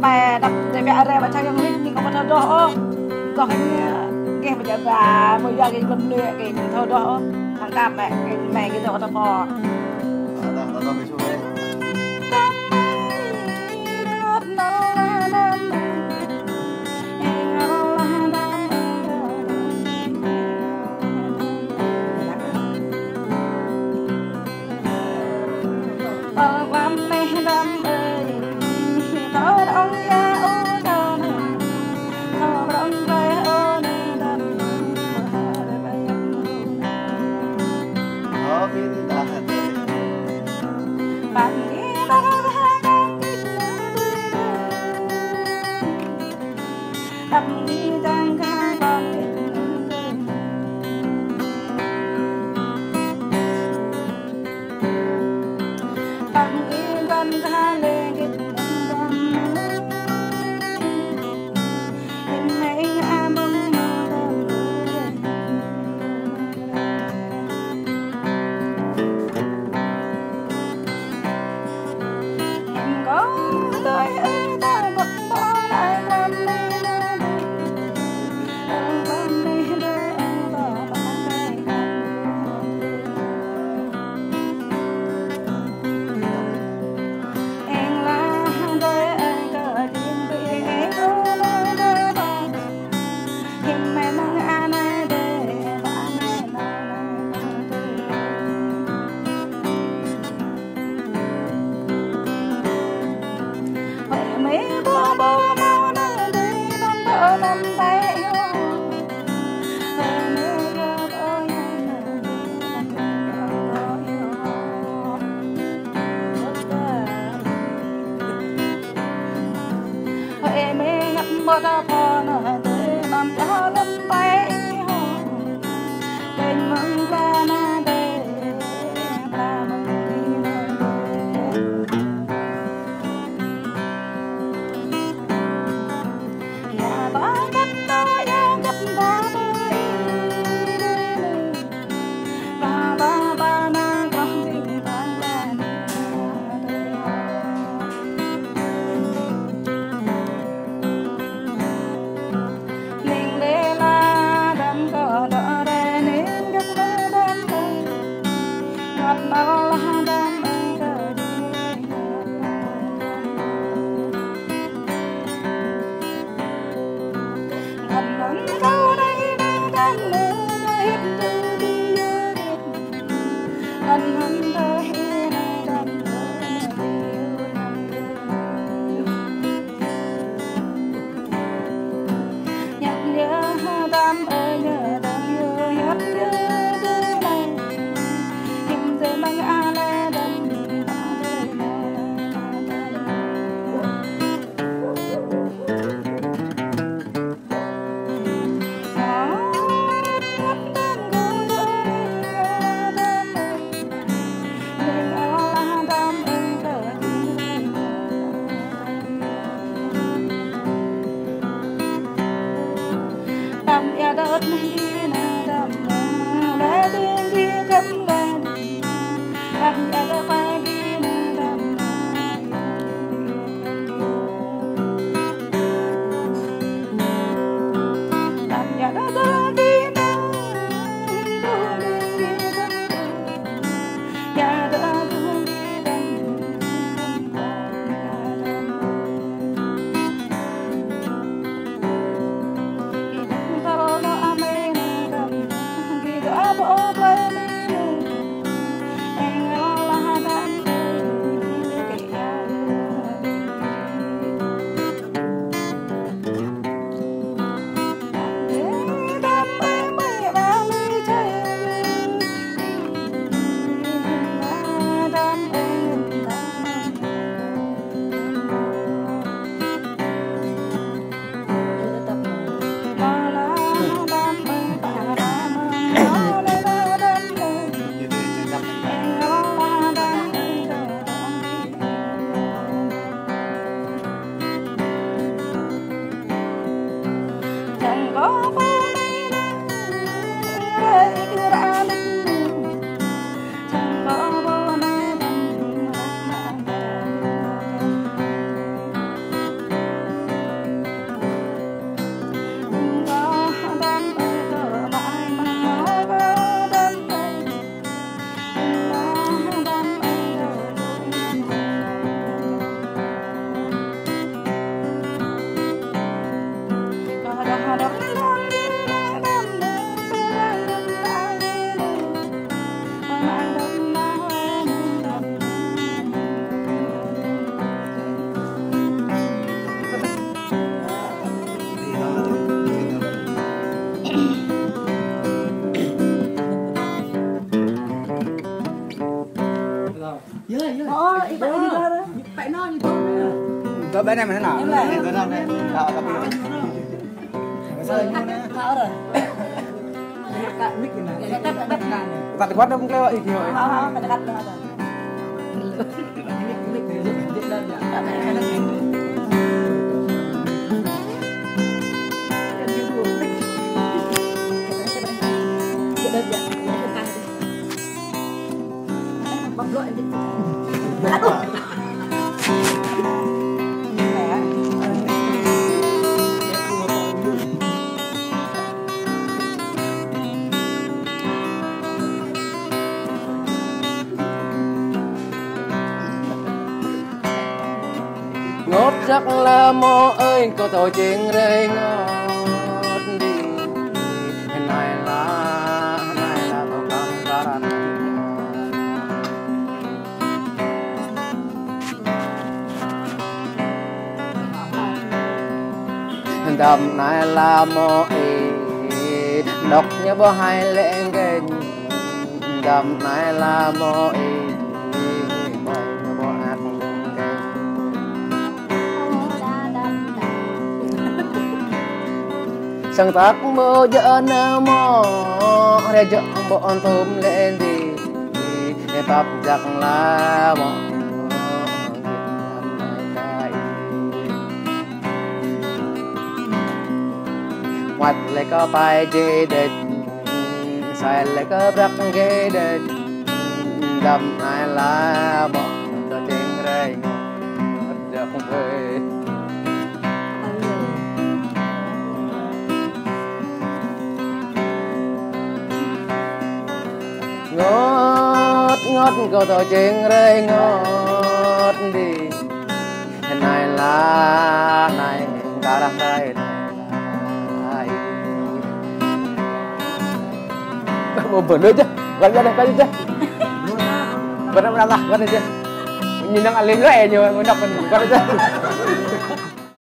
mẹ đập để mẹ ra mà chắc không biết nhưng không có đó còn cái bây giờ bà bây giờ cái con luyện cái thôi đó thằng đam mẹ cái đó nó bò nó phải chú đấy Phải nói như thế. Cái bên này mà thế nào? Em này. Cái nào này? Đó, cái nào? Thở rồi. Cạn mic này. Cái đất đất này. Tạt quát nó cũng kêu vậy thì rồi. Không, phải cắt nữa rồi. Mic thì diễn lên nhỉ. Đơn giản, không ăn đi. Bắp lội đi. Ngót chắc là mô ơi có tổ chuyện rơi ngót đi này là tổ cam ra ra đầm này là mô ý đọc như bó hai lệ ghen đầm này là mô ý mày như bó ác sáng tác mơ dỡ nơ mò để chọn bọn tôm lên thì để tập giặc là mò mặt lại có bài gì để sai lại có rắc ghê để đầm ai là bọn tôi tiếng rơi ngọt giặc về ngót ngót câu tỏ chuyện rơi ngót đi này là này ta đang đây vừa đưa chứ gần ra đây chứ vừa ra gần đây chứ nhìn đang ăn lên rẻ nhiều mình đọc mình gần đây chứ